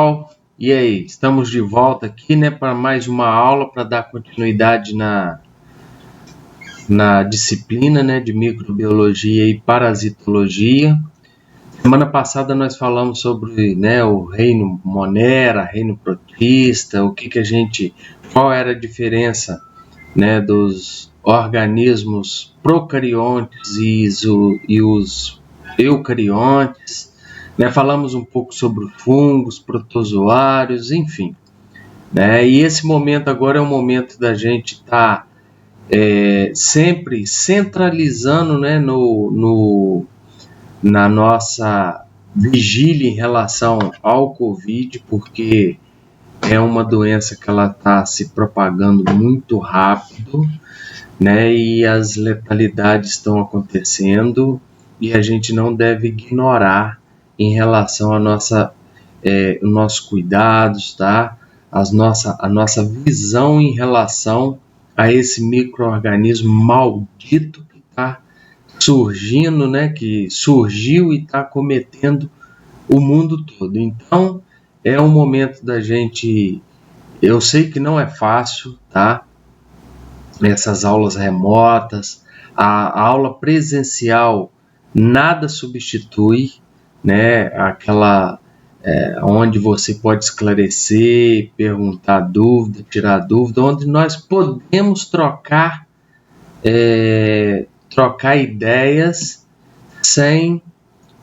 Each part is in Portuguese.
pessoal, e aí, estamos de volta aqui, né, para mais uma aula para dar continuidade na disciplina, né, de microbiologia e parasitologia. Semana passada nós falamos sobre, né, o reino Monera, reino protista, qual era a diferença, né, dos organismos procariontes e os eucariontes. Né, falamos um pouco sobre fungos, protozoários, enfim. Né, e esse momento agora é o momento da gente estar sempre centralizando, né, na nossa vigília em relação ao Covid, porque é uma doença que ela está se propagando muito rápido, né, e as letalidades estão acontecendo e a gente não deve ignorar em relação a os nossos cuidados, tá? A nossa visão em relação a esse micro-organismo maldito que está surgindo, né? Que surgiu e está cometendo o mundo todo. Então, é um momento da gente... Eu sei que não é fácil, tá? Essas aulas remotas, a aula presencial nada substitui, né, aquela onde você pode esclarecer, perguntar dúvida, tirar dúvida, onde nós podemos trocar ideias sem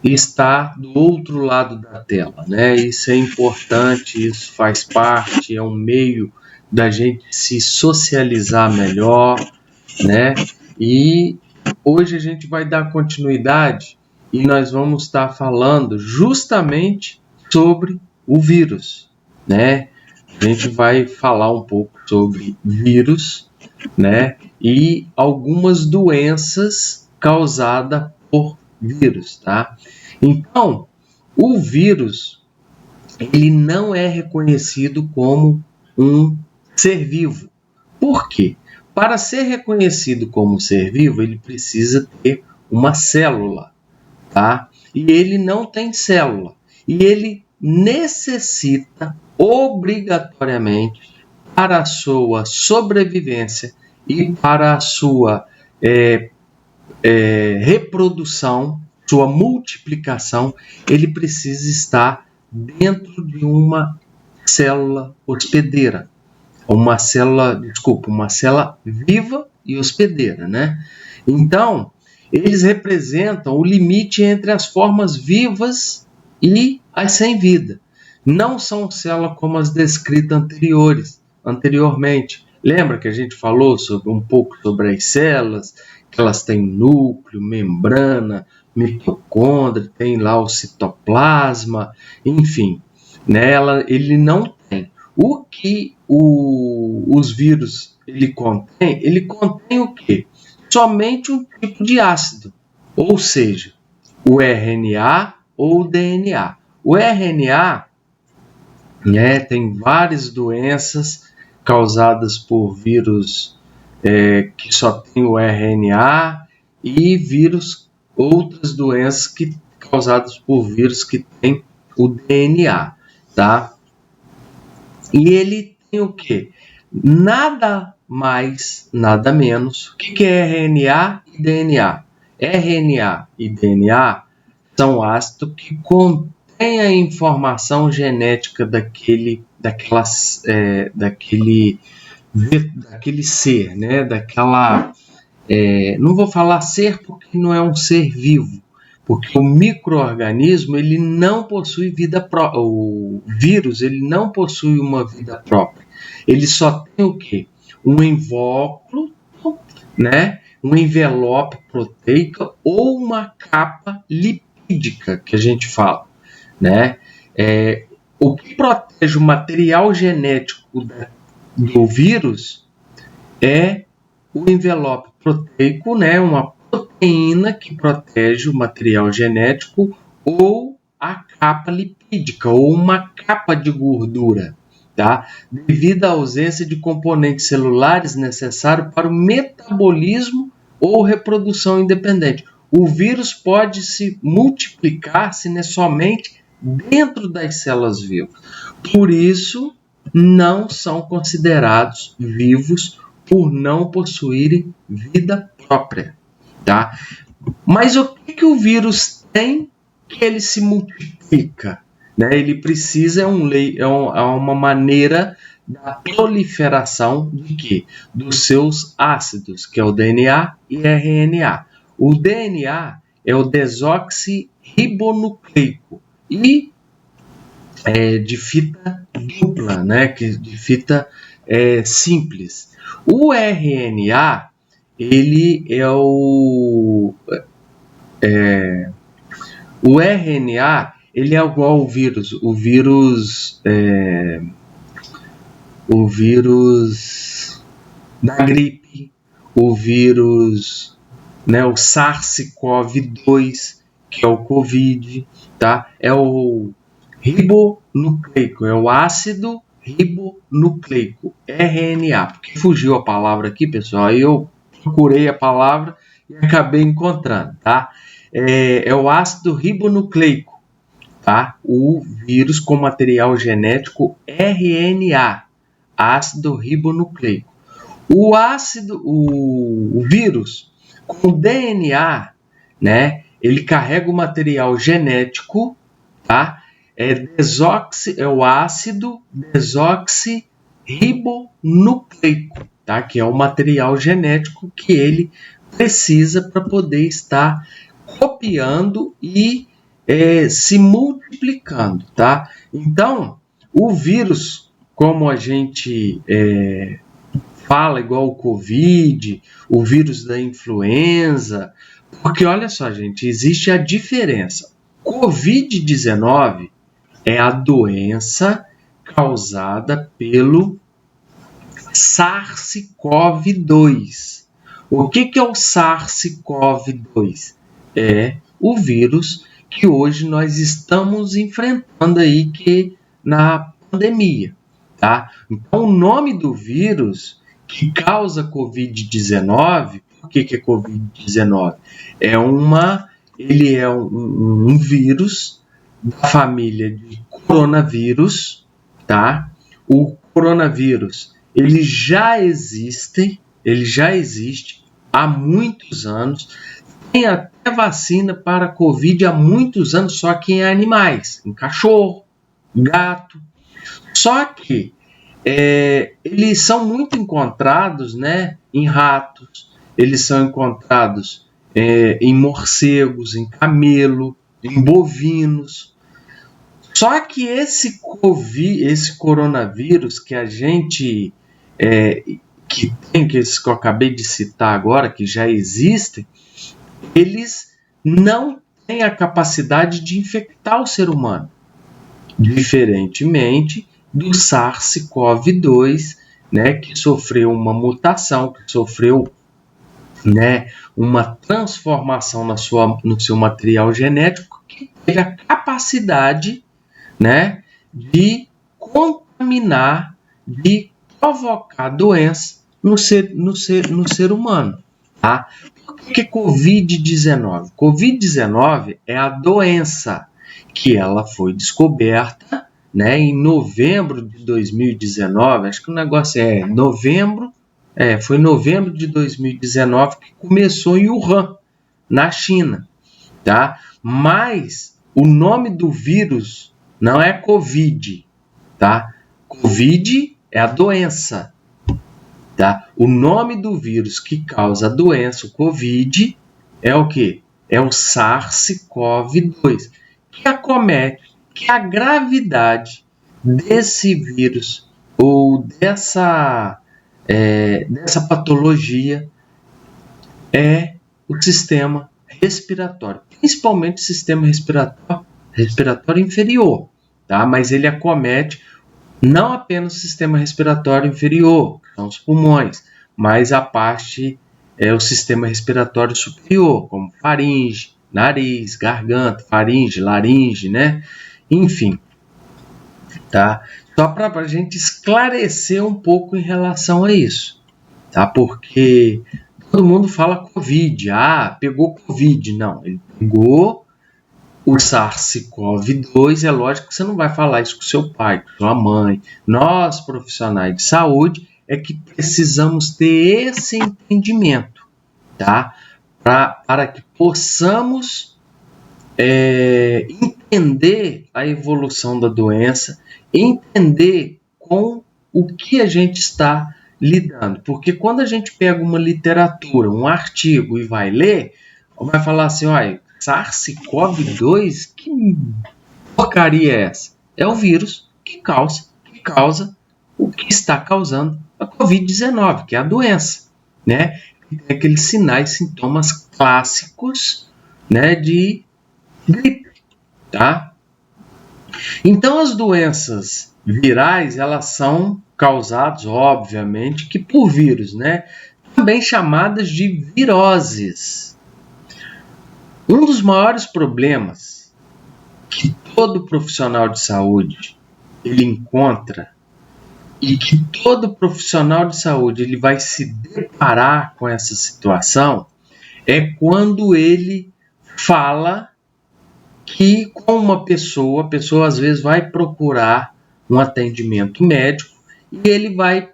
estar do outro lado da tela, né? Isso é importante, isso faz parte, é um meio da gente se socializar melhor, né? E hoje a gente vai dar continuidade e nós vamos estar falando justamente sobre o vírus, né? A gente vai falar um pouco sobre vírus, né? E algumas doenças causadas por vírus, tá? Então, o vírus, ele não é reconhecido como um ser vivo. Por quê? Para ser reconhecido como ser vivo, ele precisa ter uma célula, tá? E ele não tem célula. E ele necessita obrigatoriamente, para a sua sobrevivência e para a sua reprodução, sua multiplicação, ele precisa estar dentro de uma célula hospedeira. Uma célula viva e hospedeira, né? Então, eles representam o limite entre as formas vivas e as sem vida. Não são células como as descritas anteriormente. Lembra que a gente falou um pouco sobre as células, que elas têm núcleo, membrana, mitocôndria, tem lá o citoplasma, enfim, né? Ele não tem. O que os vírus ele contém o quê? Somente um tipo de ácido, ou seja, o RNA ou o DNA. O RNA, né, tem várias doenças causadas por vírus que só tem o RNA e outras doenças causadas por vírus que tem o DNA, tá? E ele tem o quê? Nada mais, nada menos. O que é RNA e DNA? RNA e DNA são ácidos que contêm a informação genética daquele ser, né? Não vou falar ser porque não é um ser vivo, porque o micro-organismo ele não possui vida própria. O vírus ele não possui uma vida própria. Ele só tem o quê? Um invólucro, né? Um envelope proteico ou uma capa lipídica que a gente fala, né? O que protege o material genético do vírus é o envelope proteico, né? Uma proteína que protege o material genético ou a capa lipídica ou uma capa de gordura, tá? Devido à ausência de componentes celulares necessários para o metabolismo ou reprodução independente. O vírus pode se multiplicar-se, né, somente dentro das células vivas. Por isso, não são considerados vivos por não possuírem vida própria, tá? Mas o que o vírus tem que ele se multiplica? Né? Ele precisa, é uma maneira da proliferação de quê? Dos seus ácidos, que é o DNA e RNA. O DNA é o desoxirribonucleico e de fita dupla, né? De fita simples. O RNA, ele é o RNA, ele é igual ao vírus. O vírus da gripe, o vírus, né, o SARS-CoV-2, que é o COVID, tá? É o ribonucleico, é o ácido ribonucleico, RNA. Porque fugiu a palavra aqui, pessoal, aí eu procurei a palavra e acabei encontrando, tá? É o ácido ribonucleico, tá? O vírus com material genético RNA, ácido ribonucleico. O vírus com DNA, né? Ele carrega o material genético, tá? É o ácido desoxirribonucleico, tá? Que é o material genético que ele precisa para poder estar copiando e se multiplicando, tá? Então, o vírus, como a gente fala, igual o COVID, o vírus da influenza, porque olha só, gente, existe a diferença. COVID-19 é a doença causada pelo SARS-CoV-2. O que é o SARS-CoV-2? É o vírus que hoje nós estamos enfrentando aí na pandemia, tá? Então, o nome do vírus que causa COVID-19, por que é COVID-19? Ele é um vírus da família de coronavírus, tá? O coronavírus, ele já existe há muitos anos. Tem até vacina para Covid há muitos anos, só que em animais, em cachorro, gato. Só que eles são muito encontrados, né, em ratos, eles são encontrados em morcegos, em camelo, em bovinos. Só que esse coronavírus que a gente que eu acabei de citar agora, que já existem, eles não têm a capacidade de infectar o ser humano, diferentemente do SARS-CoV-2, né, que sofreu uma mutação, que sofreu, né, uma transformação no seu material genético, que teve a capacidade, né, de contaminar, de provocar doença no ser humano. Tá? Por que COVID-19? COVID-19 é a doença que ela foi descoberta, né, em novembro de 2019, acho que o negócio foi em novembro de 2019 que começou em Wuhan, na China, tá? Mas o nome do vírus não é Covid, tá? Covid é a doença, tá? O nome do vírus que causa a doença, o Covid, é o quê? É o SARS-CoV-2, que acomete, que a gravidade desse vírus ou dessa patologia é o sistema respiratório, principalmente o sistema respiratório inferior, tá? Mas ele acomete não apenas o sistema respiratório inferior, que são os pulmões, mas o sistema respiratório superior, como faringe, nariz, garganta, faringe, laringe, né? Enfim, tá? Só para a gente esclarecer um pouco em relação a isso, tá? Porque todo mundo fala Covid, pegou Covid. Não, ele pegou o SARS-CoV-2, é lógico que você não vai falar isso com seu pai, com sua mãe. Nós, profissionais de saúde, é que precisamos ter esse entendimento, tá? Para que possamos entender a evolução da doença, entender com o que a gente está lidando. Porque quando a gente pega uma literatura, um artigo e vai ler, vai falar assim, olha, SARS-CoV-2, que porcaria é essa? É o vírus que causa o que está causando a Covid-19, que é a doença, né? E tem aqueles sinais, sintomas clássicos, né, de gripe, tá? Então, as doenças virais, elas são causadas, obviamente, que por vírus, né? Também chamadas de viroses. Um dos maiores problemas que todo profissional de saúde ele encontra e que todo profissional de saúde ele vai se deparar com essa situação é quando ele fala que com uma pessoa, a pessoa às vezes vai procurar um atendimento médico e ele vai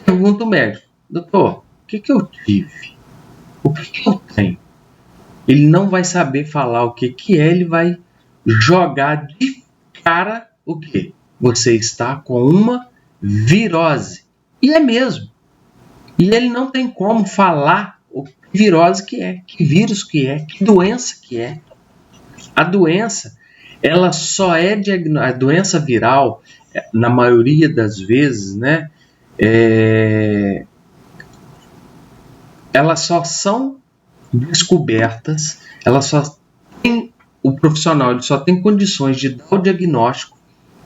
pergunta ao médico, doutor, o que eu tive? O que eu tenho? Ele não vai saber falar o que é, ele vai jogar de cara o quê? Você está com uma virose. E é mesmo. E ele não tem como falar o que virose que é, que vírus que é, que doença que é. A doença, ela só é a doença viral, na maioria das vezes, né? Elas só são descobertas, o profissional ele só tem condições de dar o diagnóstico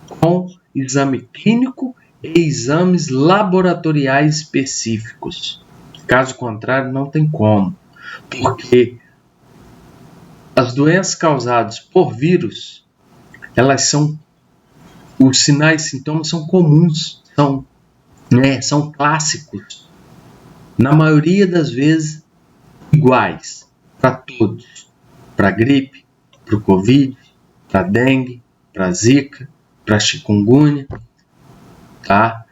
com exame clínico e exames laboratoriais específicos. Caso contrário, não tem como, porque as doenças causadas por vírus, os sinais e sintomas são comuns, são clássicos, na maioria das vezes iguais para todos, para gripe, para o Covid, para dengue, para zika, para chikungunya, tá?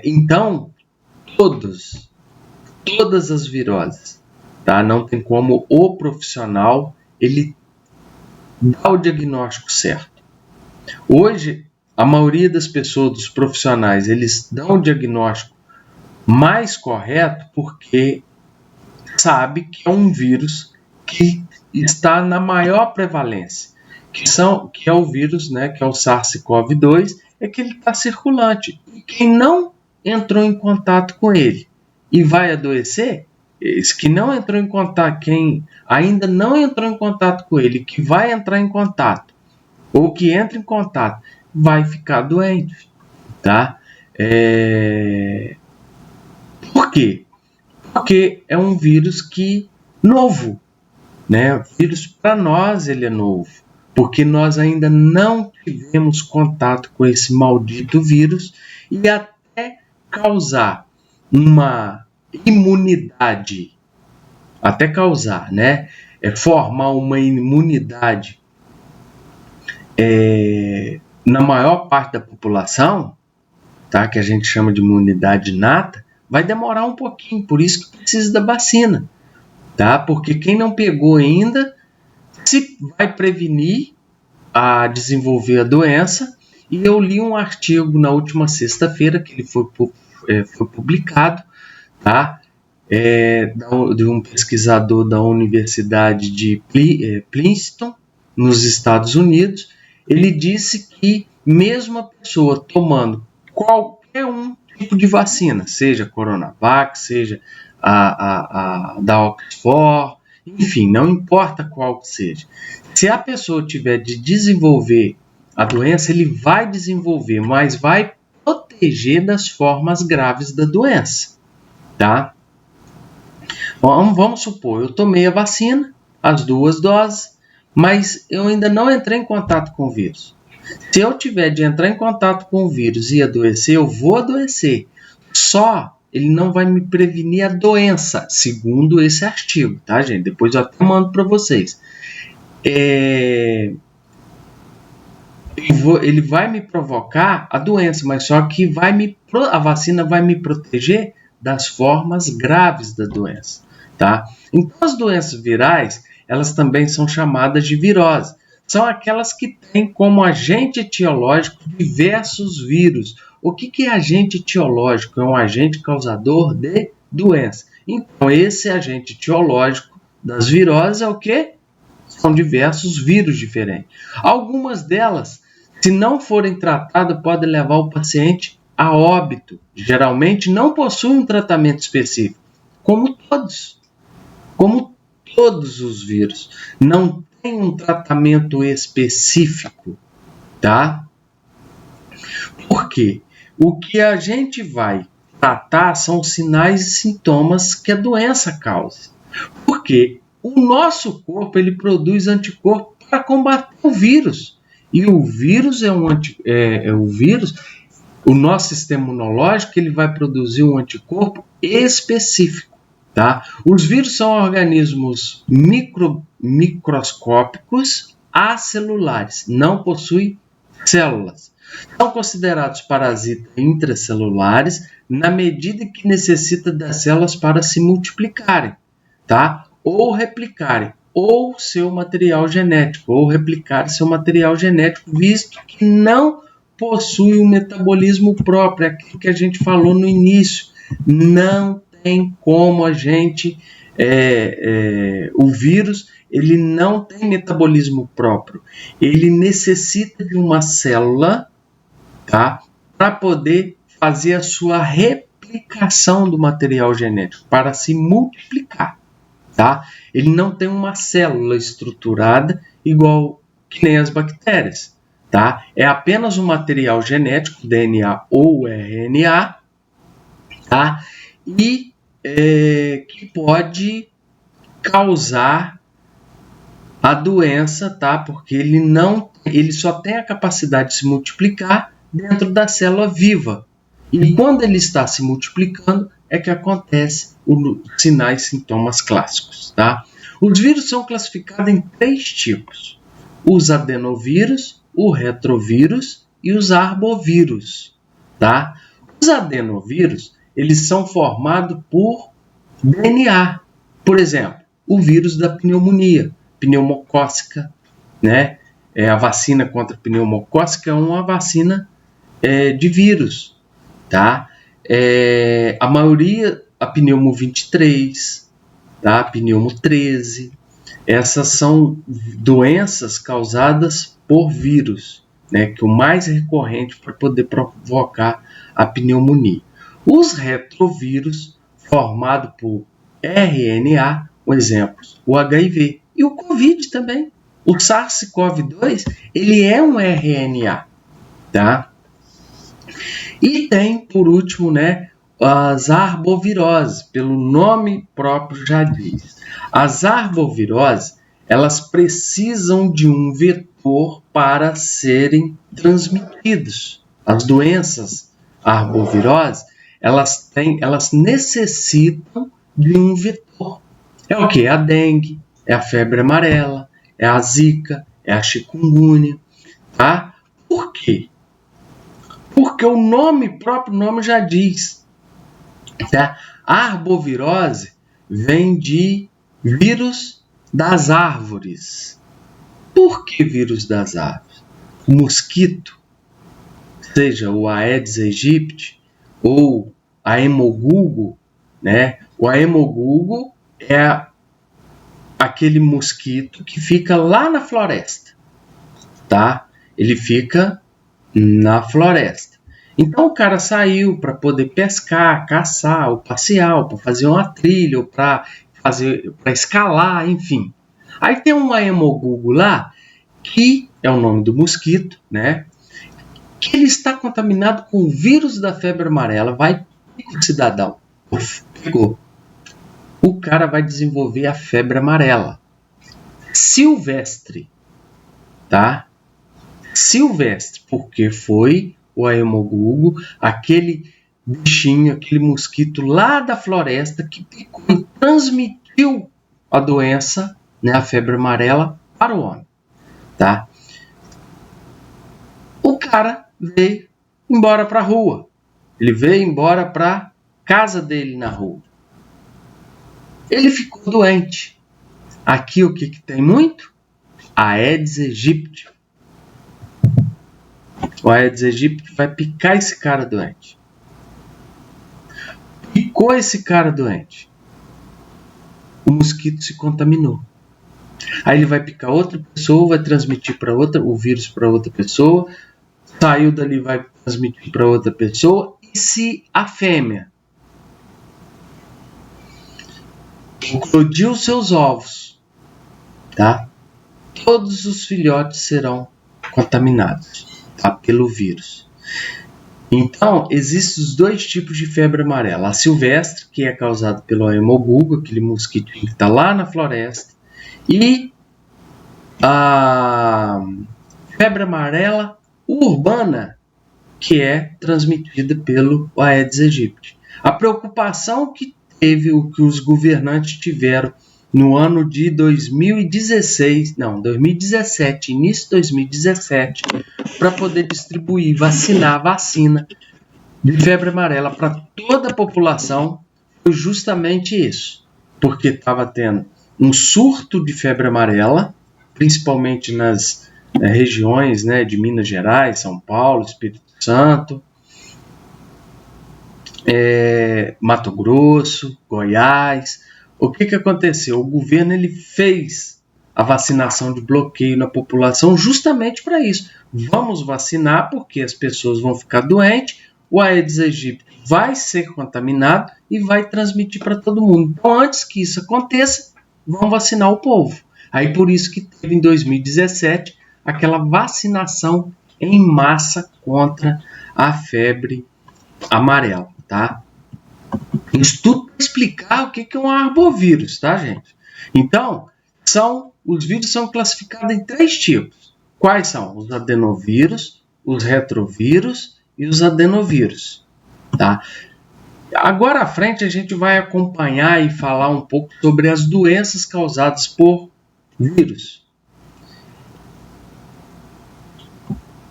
Então, todas as viroses, tá? Não tem como o profissional ele dar o diagnóstico certo. Hoje, a maioria das pessoas, dos profissionais, eles dão o diagnóstico mais correto porque sabe que é um vírus que está na maior prevalência, que é o vírus, né, que é o SARS-CoV-2, é que ele está circulante. E quem não entrou em contato com ele e vai adoecer, esse que não entrou em contato, quem ainda não entrou em contato com ele, que vai entrar em contato, ou que entra em contato, vai ficar doente, tá? Por quê? Porque é um vírus novo, né? O vírus para nós ele é novo, porque nós ainda não tivemos contato com esse maldito vírus e até causar uma imunidade, né? Formar uma imunidade na maior parte da população, tá? Que a gente chama de imunidade inata, vai demorar um pouquinho, por isso que precisa da vacina, tá? Porque quem não pegou ainda se vai prevenir a desenvolver a doença. E eu li um artigo na última sexta-feira que ele foi publicado, tá? De um pesquisador da Universidade de Princeton, nos Estados Unidos. Ele disse que mesmo a pessoa tomando qualquer um tipo de vacina, seja Coronavac, seja a da Oxford, enfim, não importa qual seja. Se a pessoa tiver de desenvolver a doença, ele vai desenvolver, mas vai proteger das formas graves da doença, tá? Vamos supor, eu tomei a vacina, as 2 doses, mas eu ainda não entrei em contato com o vírus. Se eu tiver de entrar em contato com o vírus e adoecer, eu vou adoecer. Só ele não vai me prevenir a doença, segundo esse artigo, tá, gente? Depois eu até mando para vocês. ele vai me provocar a doença, mas só que a vacina vai me proteger das formas graves da doença, tá? Então, as doenças virais, elas também são chamadas de virose. São aquelas que têm como agente etiológico diversos vírus. O que é agente etiológico? É um agente causador de doença. Então, esse agente etiológico das viroses é o quê? São diversos vírus diferentes. Algumas delas, se não forem tratadas, podem levar o paciente a óbito. Geralmente não possuem um tratamento específico, como todos os vírus. Não tem um tratamento específico, tá? Por quê? O que a gente vai tratar são os sinais e sintomas que a doença causa. Porque o nosso corpo, ele produz anticorpo para combater o vírus. E o vírus o nosso sistema imunológico, ele vai produzir um anticorpo específico, tá? Os vírus são organismos microscópicos acelulares, não possuem células. São considerados parasitas intracelulares na medida que necessitam das células para se multiplicarem, tá? Ou replicarem, ou seu material genético, ou replicar seu material genético, visto que não possui um metabolismo próprio, é aquilo que a gente falou no início. Não tem como a gente... o vírus, ele não tem metabolismo próprio. Ele necessita de uma célula, tá? Para poder fazer a sua replicação do material genético, para se multiplicar, tá? Ele não tem uma célula estruturada igual que nem as bactérias, tá? É apenas um material genético, DNA ou RNA, tá? E que pode causar a doença, tá? Porque ele só tem a capacidade de se multiplicar dentro da célula viva. E quando ele está se multiplicando, é que acontece os sinais e sintomas clássicos, tá? Os vírus são classificados em 3 tipos: os adenovírus, o retrovírus e os arbovírus, tá? Os adenovírus, eles são formados por DNA. Por exemplo, o vírus da pneumonia, pneumocócica, né? A vacina contra a pneumocócica é uma vacina de vírus, tá? A maioria, a pneumo 23, tá? Pneumo 13, essas são doenças causadas por vírus, né? Que é o mais recorrente para poder provocar a pneumonia. Os retrovírus, formados por RNA, por exemplo, o HIV e o COVID também. O SARS-CoV-2, ele é um RNA, tá? E tem, por último, né, as arboviroses, pelo nome próprio já diz. As arboviroses, elas precisam de um vetor para serem transmitidas. As doenças arboviroses, elas necessitam de um vetor. É o que? A dengue, é a febre amarela, é a zika, é a chikungunya, tá? Por quê? Porque o próprio nome já diz, tá? A arbovirose vem de vírus das árvores. Por que vírus das árvores? O mosquito, seja o Aedes aegypti ou a hemogugo, né? O hemogugo é aquele mosquito que fica lá na floresta, tá? Ele fica na floresta. Então o cara saiu para poder pescar, caçar, ou passear, ou para fazer uma trilha, ou para escalar, enfim. Aí tem uma hemogugo lá, que é o nome do mosquito, né? Que ele está contaminado com o vírus da febre amarela. Vai, o cidadão, pegou. O cara vai desenvolver a febre amarela silvestre, tá? Silvestre, porque foi o hemogugo, aquele bichinho, aquele mosquito lá da floresta que picou e transmitiu a doença, né, a febre amarela, para o homem, tá? O cara veio embora para a rua. Ele veio embora para a casa dele na rua. Ele ficou doente. Aqui o que tem muito? Aedes aegypti. O Aedes aegypti vai picar esse cara doente. Picou esse cara doente. O mosquito se contaminou. Aí ele vai picar outra pessoa, vai transmitir para outra, o vírus para outra pessoa, saiu dali, vai transmitir para outra pessoa, e se a fêmea eclodiu seus ovos, tá? Todos os filhotes serão contaminados, tá? Pelo vírus. Então, existem os dois tipos de febre amarela. A silvestre, que é causada pelo hemogubo, aquele mosquitinho que está lá na floresta, e a febre amarela urbana, que é transmitida pelo Aedes aegypti. A preocupação que os governantes tiveram no ano de 2017, início de 2017, para poder distribuir, vacinar vacina de febre amarela para toda a população, foi justamente isso, porque estava tendo um surto de febre amarela, principalmente nas regiões, né, de Minas Gerais, São Paulo, Espírito Santo, Mato Grosso, Goiás. O que aconteceu? O governo ele fez a vacinação de bloqueio na população justamente para isso. Vamos vacinar porque as pessoas vão ficar doentes, o Aedes aegypti vai ser contaminado e vai transmitir para todo mundo. Então, antes que isso aconteça, vão vacinar o povo. Aí por isso que teve em 2017 aquela vacinação em massa contra a febre amarela, tá? Isso tudo para explicar o que é um arbovírus, tá, gente? Então, os vírus são classificados em 3 tipos. Quais são? Os adenovírus, os retrovírus e os adenovírus, tá? Agora à frente a gente vai acompanhar e falar um pouco sobre as doenças causadas por vírus.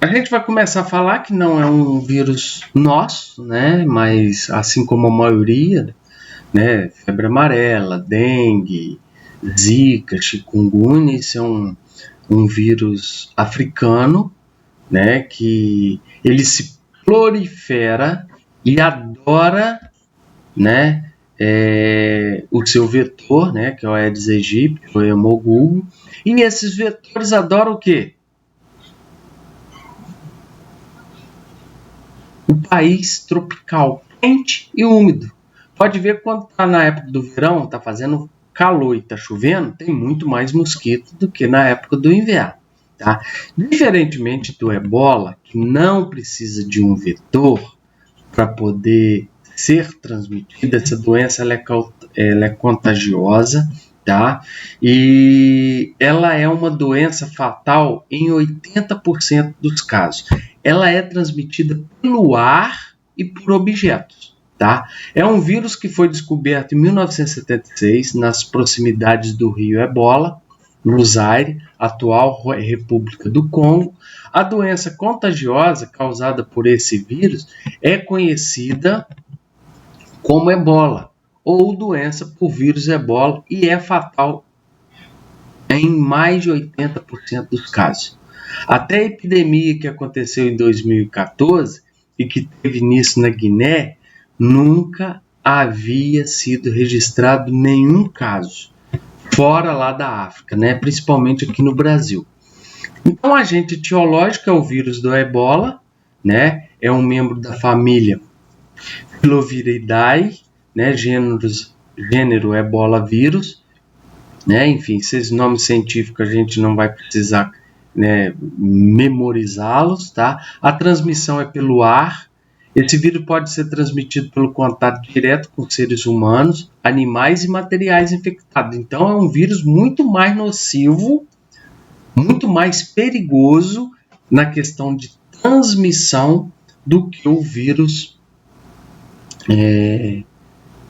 A gente vai começar a falar que não é um vírus nosso, né? Mas assim como a maioria, né? Febre amarela, dengue, zika, chikungunya, isso é um vírus africano, né? Que ele se prolifera e adora, né? O seu vetor, né? Que é o Aedes aegypti, o hemogubo. E esses vetores adoram o quê? O país tropical, quente e úmido. Pode ver quando está na época do verão, está fazendo calor e está chovendo, tem muito mais mosquito do que na época do inverno. Tá? Diferentemente do ebola, que não precisa de um vetor para poder ser transmitida, essa doença ela é contagiosa, tá? E ela é uma doença fatal em 80% dos casos. Ela é transmitida pelo ar e por objetos, tá? É um vírus que foi descoberto em 1976 nas proximidades do rio Ebola, no Zaire, atual República do Congo. A doença contagiosa causada por esse vírus é conhecida como ebola ou doença por vírus ebola e é fatal em mais de 80% dos casos. Até a epidemia que aconteceu em 2014 e que teve início na Guiné, nunca havia sido registrado nenhum caso fora lá da África, né? Principalmente aqui no Brasil. Então, o agente etiológico é o vírus do ebola, né? É um membro da família Filoviridae, né? Gênero ebola vírus, né? Enfim, esses nomes científicos a gente não vai precisar, né, memorizá-los, tá? A transmissão é pelo ar. Esse vírus pode ser transmitido pelo contato direto com seres humanos, animais e materiais infectados. Então é um vírus muito mais nocivo, muito mais perigoso na questão de transmissão do que o vírus,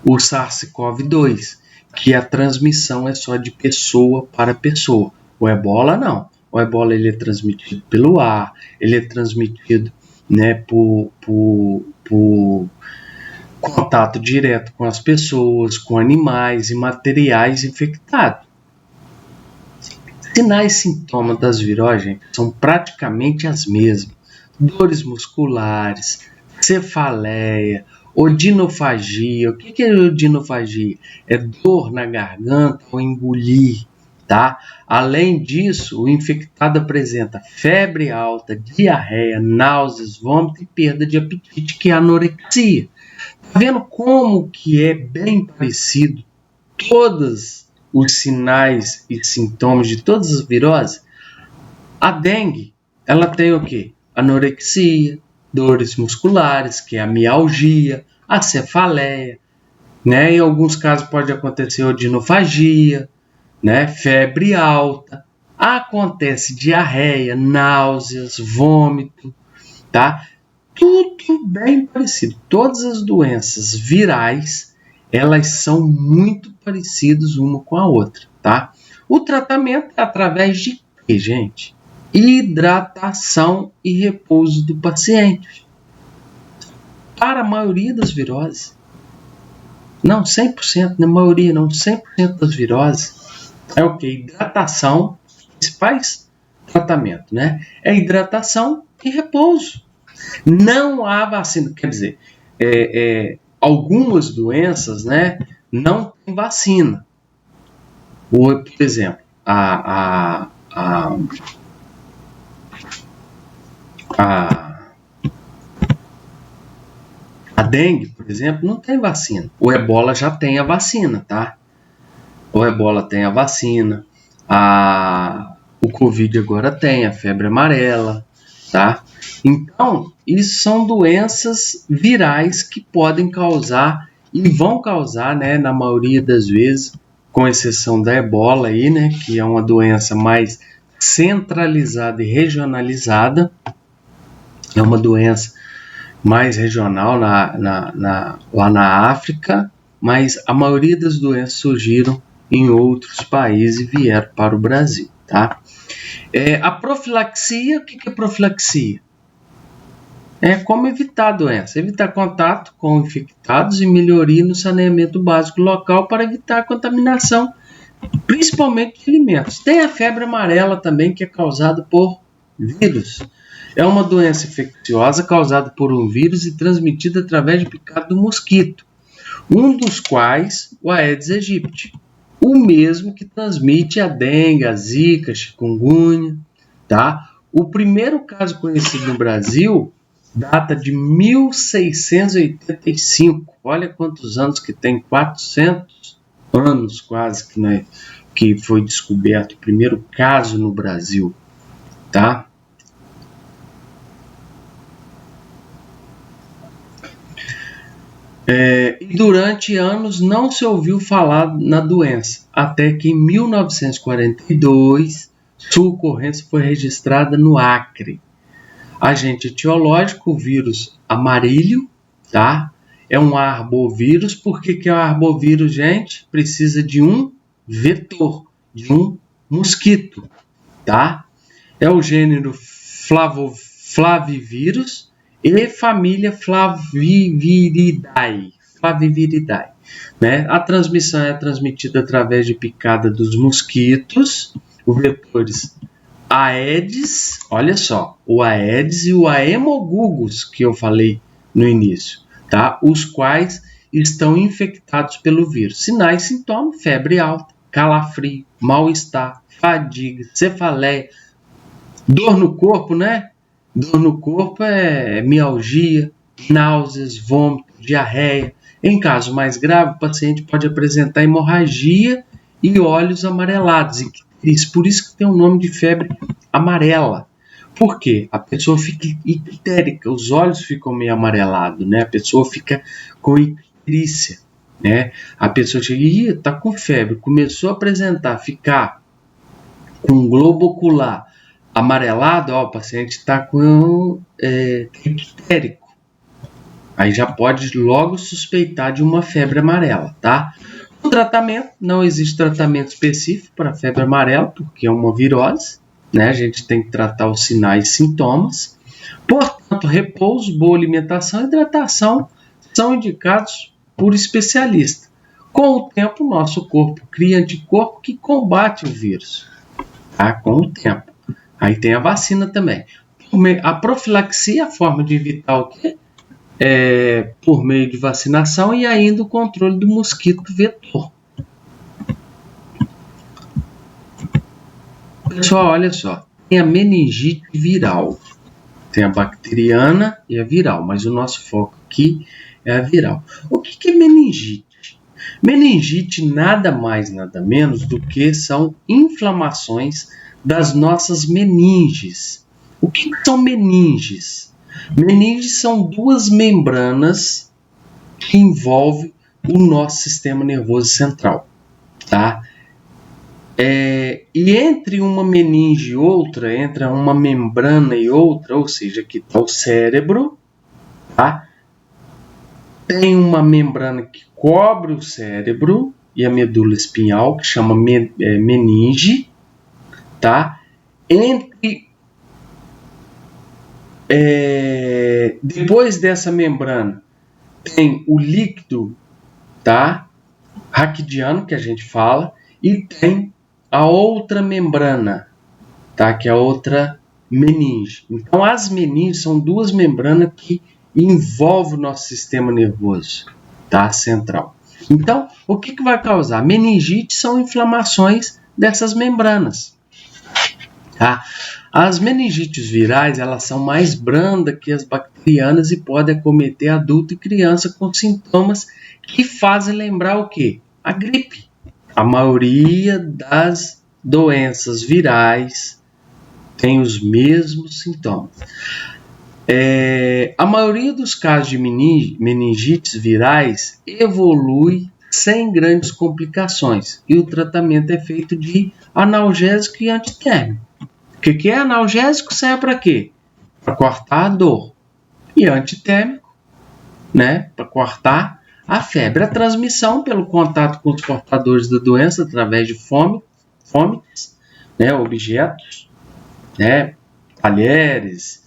o SARS-CoV-2, que a transmissão é só de pessoa para pessoa. O ebola não. O ebola ele é transmitido pelo ar, ele é transmitido, né, por contato direto com as pessoas, com animais e materiais infectados. Sinais e sintomas das viroses, gente, são praticamente as mesmas. Dores musculares, cefaleia, odinofagia. O que é odinofagia? É dor na garganta ou engolir, tá? Além disso, o infectado apresenta febre alta, diarreia, náuseas, vômito e perda de apetite, que é a anorexia. Tá vendo como que é bem parecido todos os sinais e sintomas de todas as viroses? A dengue, ela tem o quê? Anorexia, dores musculares, que é a mialgia, a cefaleia, né? Em alguns casos pode acontecer odinofagia, né? Febre alta, acontece diarreia, náuseas, vômito, tá? Tudo bem parecido. Todas as doenças virais, elas são muito parecidas uma com a outra, tá? O tratamento é através de quê, gente? Hidratação e repouso do paciente. Para a maioria das viroses, não 100%, na maioria não, 100% das viroses, é o que? Hidratação, principais tratamento, né? É hidratação e repouso. Não há vacina, quer dizer, algumas doenças, né, não tem vacina. Por exemplo, a dengue, por exemplo, não tem vacina. O ebola já tem a vacina, tá? O ebola tem a vacina. O Covid agora tem a febre amarela, tá? Então, isso são doenças virais que podem causar e vão causar, né, na maioria das vezes, com exceção da ebola aí, né, que é uma doença mais centralizada e regionalizada. É uma doença mais regional lá na África, mas a maioria das doenças surgiram em outros países e vieram para o Brasil, tá? A profilaxia, o que é profilaxia? É como evitar a doença, evitar contato com infectados e melhoria no saneamento básico local para evitar a contaminação, principalmente de alimentos. Tem a febre amarela também, que é causada por vírus. É uma doença infecciosa causada por um vírus e transmitida através de picada do mosquito, um dos quais o Aedes aegypti, o mesmo que transmite a dengue, a zika, a chikungunya, tá? O primeiro caso conhecido no Brasil data de 1685. Olha quantos anos que tem, 400 anos quase que, né, que foi descoberto o primeiro caso no Brasil, tá? E durante anos não se ouviu falar na doença, até que em 1942 sua ocorrência foi registrada no Acre. Agente etiológico, o vírus amarílio, tá? É um arbovírus. Por que é um arbovírus, gente? Precisa de um vetor, de um mosquito, tá? É o gênero Flavivírus e família Flaviviridae, né? A transmissão é transmitida através de picada dos mosquitos, os vetores Aedes, olha só, o Aedes e o Aemogugus, que eu falei no início, tá? Os quais estão infectados pelo vírus. Sinais e sintomas: febre alta, calafrio, mal-estar, fadiga, cefaleia, dor no corpo, né? Dor no corpo é mialgia, náuseas, vômito, diarreia. Em caso mais grave, o paciente pode apresentar hemorragia e olhos amarelados. Por isso que tem o nome de febre amarela. Por quê? A pessoa fica ictérica, os olhos ficam meio amarelados, né? A pessoa fica com icterícia, né? A pessoa chega, tá com febre, começou a apresentar, ficar com um globo ocular amarelado, ó, o paciente está com ictérico. Aí já pode logo suspeitar de uma febre amarela, tá? O tratamento, não existe tratamento específico para a febre amarela, porque é uma virose, né? A gente tem que tratar os sinais e sintomas. Portanto, repouso, boa alimentação e hidratação são indicados por especialista. Com o tempo, nosso corpo cria anticorpo que combate o vírus. Tá? Com o tempo. Aí tem a vacina também. A profilaxia, a forma de evitar o quê? Por meio de vacinação e ainda o controle do mosquito vetor. Pessoal, olha só. Tem a meningite viral. Tem a bacteriana e a viral, mas o nosso foco aqui é a viral. O que é meningite? Meningite nada mais, nada menos do que são inflamações das nossas meninges. O que são meninges? Meninges são duas membranas que envolvem o nosso sistema nervoso central. Tá? E entre uma meninge e outra, entre uma membrana e outra, ou seja, aqui está o cérebro, tá? Tem uma membrana que cobre o cérebro e a medula espinhal, que chama meninge, tá? Depois dessa membrana tem o líquido, tá? Raquidiano, que a gente fala, e tem a outra membrana, tá? Que é a outra meninge. Então, as meninges são duas membranas que envolvem o nosso sistema nervoso, tá? Central. Então, o que vai causar? Meningite são inflamações dessas membranas, tá? As meningites virais, elas são mais brandas que as bacterianas e podem acometer adulto e criança com sintomas que fazem lembrar o quê? A gripe. A maioria das doenças virais tem os mesmos sintomas. A maioria dos casos de meningites virais evolui sem grandes complicações e o tratamento é feito de analgésico e antitérmico. O que é analgésico? Serve para quê? Para cortar a dor. E antitérmico, né? Para cortar a febre. A transmissão pelo contato com os portadores da doença através de fomites, né? Objetos, né? Talheres,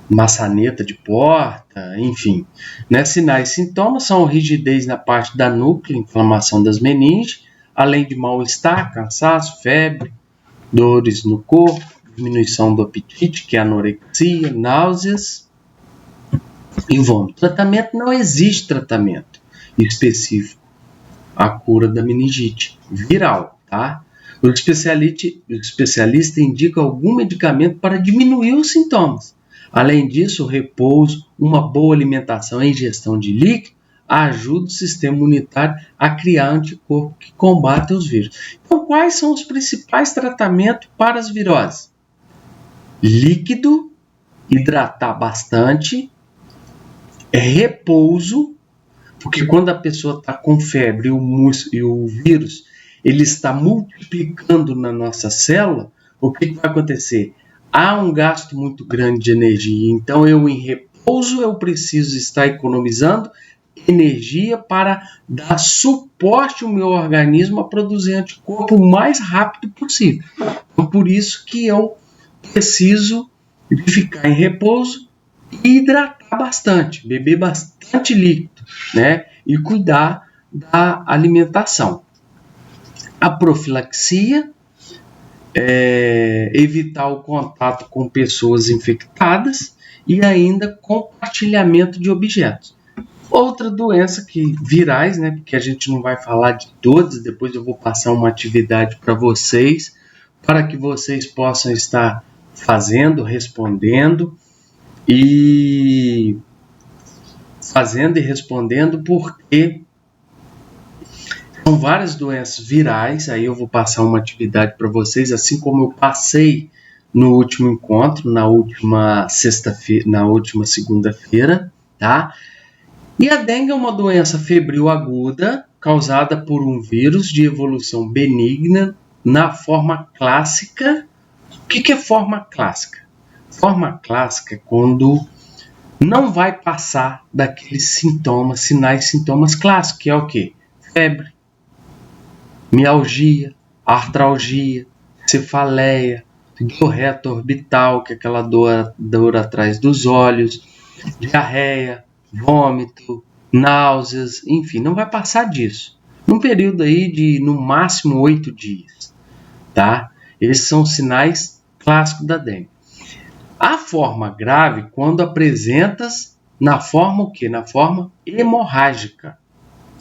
maçaneta de porta, enfim. Né? Sinais e sintomas são rigidez na parte da núclea, inflamação das meninges, além de mal-estar, cansaço, febre, dores no corpo, diminuição do apetite, que é anorexia, náuseas e vômito. Tratamento, não existe tratamento específico à cura da meningite viral, tá? O especialista indica algum medicamento para diminuir os sintomas. Além disso, o repouso, uma boa alimentação e ingestão de líquido ajuda o sistema imunitário a criar anticorpos que combatem os vírus. Então, quais são os principais tratamentos para as viroses? Líquido, hidratar bastante, repouso, porque quando a pessoa está com febre e o vírus ele está multiplicando na nossa célula, o que vai acontecer? Há um gasto muito grande de energia, então em repouso eu preciso estar economizando energia para dar suporte ao meu organismo a produzir anticorpo o mais rápido possível. Então, por isso que eu preciso de ficar em repouso e hidratar bastante, beber bastante líquido, né? E cuidar da alimentação. A profilaxia, evitar o contato com pessoas infectadas e ainda compartilhamento de objetos. Outra doença que virais, né, porque a gente não vai falar de todas, depois eu vou passar uma atividade para vocês, para que vocês possam estar fazendo, respondendo e porque são várias doenças virais, aí eu vou passar uma atividade para vocês, assim como eu passei no último encontro, na última segunda-feira, tá? E a dengue é uma doença febril aguda causada por um vírus de evolução benigna na forma clássica. O que é forma clássica? Forma clássica é quando não vai passar daqueles sinais e sintomas clássicos, que é o quê? febre, mialgia, artralgia, cefaleia, dor reto-orbital, que é aquela dor atrás dos olhos, diarreia, vômito, náuseas, enfim, não vai passar disso. Num período aí de, no máximo, 8 dias, tá? Esses são os sinais clássicos da dengue. A forma grave, quando apresentas na forma o quê? Na forma hemorrágica.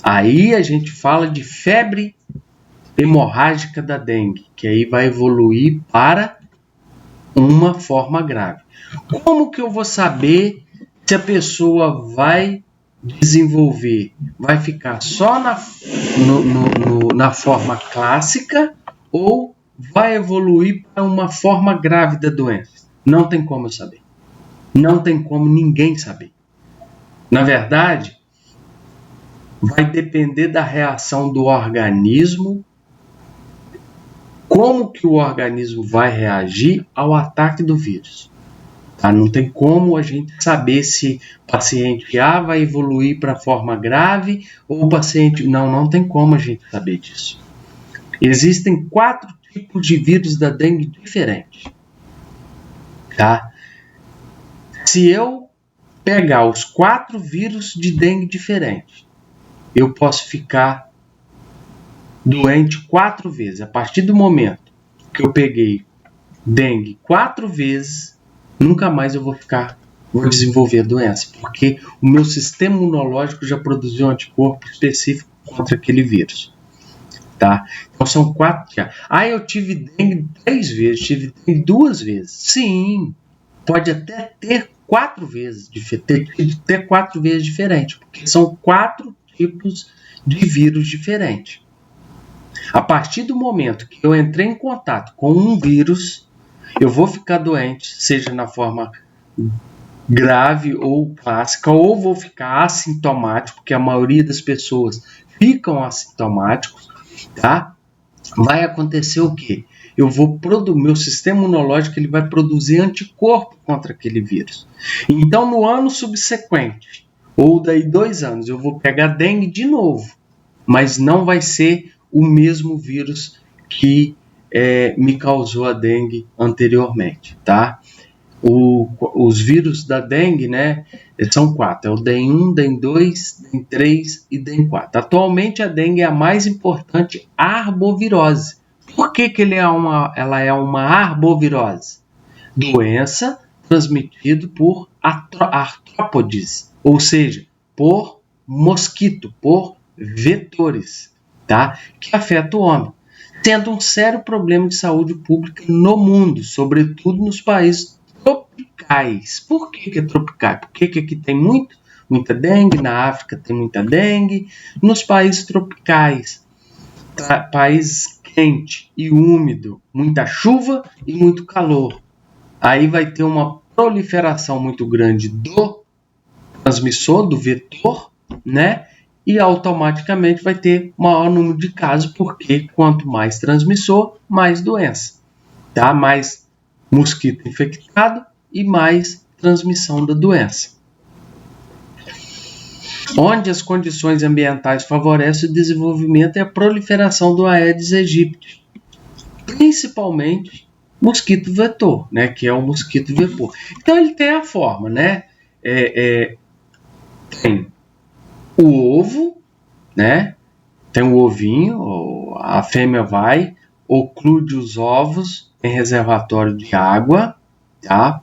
Aí a gente fala de febre hemorrágica da dengue, que aí vai evoluir para uma forma grave. Como que eu vou saber se a pessoa vai desenvolver, vai ficar só na forma clássica ou vai evoluir para uma forma grave da doença? Não tem como eu saber. Não tem como ninguém saber. Na verdade, vai depender da reação do organismo, como que o organismo vai reagir ao ataque do vírus. Tá? Não tem como a gente saber se o paciente A vai evoluir para a forma grave ou o paciente... Não tem como a gente saber disso. Existem 4 tipos de vírus da dengue diferentes. Tá? Se eu pegar os 4 vírus de dengue diferentes, eu posso ficar doente 4 vezes. A partir do momento que eu peguei dengue 4 vezes, nunca mais eu vou desenvolver a doença, porque o meu sistema imunológico já produziu um anticorpo específico contra aquele vírus. Tá? Então são 4. Eu tive dengue 3 vezes, tive dengue 2 vezes. Sim, pode até ter 4 vezes, ter 4 vezes diferente, porque são 4 tipos de vírus diferentes. A partir do momento que eu entrei em contato com um vírus, eu vou ficar doente, seja na forma grave ou clássica, ou vou ficar assintomático, porque a maioria das pessoas ficam assintomáticos, tá? Vai acontecer o quê? Meu sistema imunológico ele vai produzir anticorpo contra aquele vírus. Então, no ano subsequente, ou daí 2 anos, eu vou pegar dengue de novo, mas não vai ser o mesmo vírus que me causou a dengue anteriormente, tá? Os vírus da dengue, né, são 4, é o DEN1, DEN2, DEN3 e DEN4. Atualmente a dengue é a mais importante arbovirose. Por que ela é uma arbovirose? Doença transmitida por artrópodes, ou seja, por mosquito, por vetores, tá? Que afeta o homem, tendo um sério problema de saúde pública no mundo, sobretudo nos países tropicais. Por que é tropical? Porque aqui tem muita dengue, na África tem muita dengue, nos países tropicais, países quente e úmido, muita chuva e muito calor. Aí vai ter uma proliferação muito grande do transmissor, do vetor, né? E automaticamente vai ter maior número de casos, porque quanto mais transmissor, mais doença, tá? Mais mosquito infectado e mais transmissão da doença. Onde as condições ambientais favorecem o desenvolvimento e a proliferação do Aedes aegypti, principalmente mosquito vetor, né? Que é o mosquito vetor. Então ele tem a forma, né? Tem o ovo, né? Tem o ovinho, a fêmea vai, oclude os ovos em reservatório de água, tá?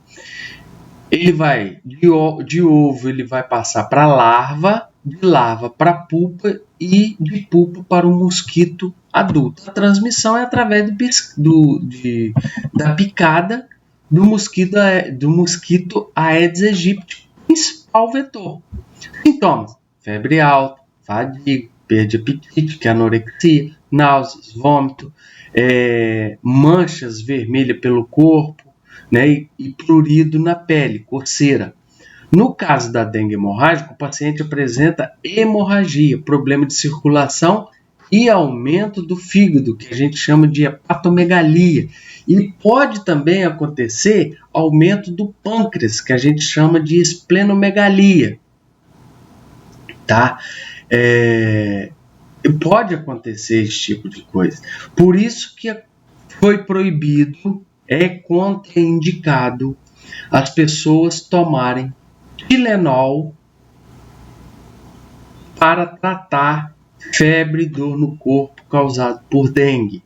Ele vai, de ovo, ele vai passar para larva, de larva para pupa e de pupa para o mosquito adulto. A transmissão é através da picada do mosquito Aedes aegypti, principal vetor. Sintomas: febre alta, fadiga, perda de apetite, que é anorexia, náuseas, vômito, manchas vermelhas pelo corpo, né, e prurido na pele, coceira. No caso da dengue hemorrágica, o paciente apresenta hemorragia, problema de circulação e aumento do fígado, que a gente chama de hepatomegalia. E pode também acontecer aumento do pâncreas, que a gente chama de esplenomegalia. Tá? pode acontecer esse tipo de coisa. Por isso que foi proibido, é contraindicado as pessoas tomarem Tilenol para tratar febre e dor no corpo causado por dengue,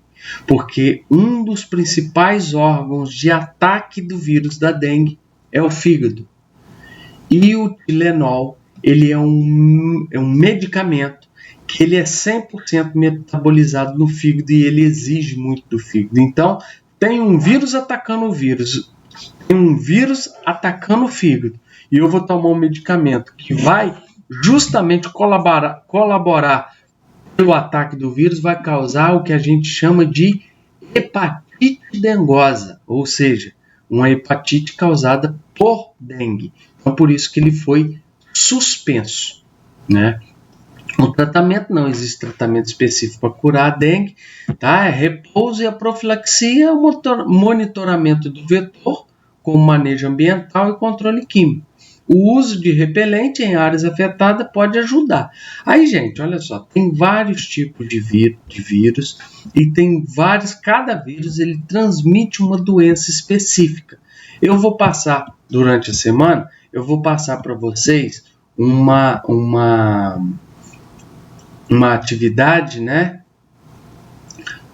porque um dos principais órgãos de ataque do vírus da dengue é o fígado. E o Tilenol, ele é um medicamento que ele é 100% metabolizado no fígado e ele exige muito do fígado. Então, tem um vírus atacando o vírus, tem um vírus atacando o fígado, e eu vou tomar um medicamento que vai justamente colaborar pelo ataque do vírus, vai causar o que a gente chama de hepatite dengosa, ou seja, uma hepatite causada por dengue. Então, por isso que ele foi suspenso, né? O tratamento, não existe tratamento específico para curar a dengue, tá? É repouso e a profilaxia, o monitoramento do vetor com manejo ambiental e controle químico. O uso de repelente em áreas afetadas pode ajudar. Aí, gente, olha só, tem vários tipos de vírus e tem vários, cada vírus ele transmite uma doença específica. Eu vou passar, durante a semana, eu vou passar para vocês uma atividade, né,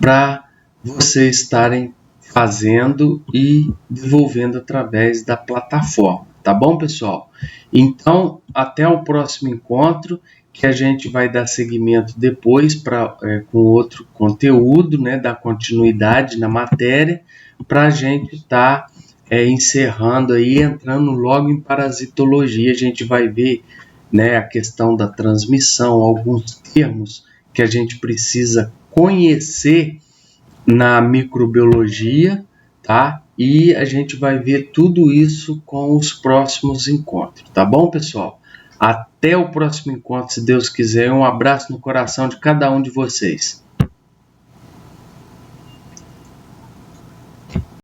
para vocês estarem fazendo e desenvolvendo através da plataforma, tá bom, pessoal? Então, até o próximo encontro, que a gente vai dar seguimento depois com outro conteúdo, né, dar continuidade na matéria, para a gente estar encerrando aí, entrando logo em parasitologia. A gente vai ver, né, a questão da transmissão, alguns termos que a gente precisa conhecer na microbiologia, tá? E a gente vai ver tudo isso com os próximos encontros, tá bom, pessoal? Até o próximo encontro, se Deus quiser. Um abraço no coração de cada um de vocês.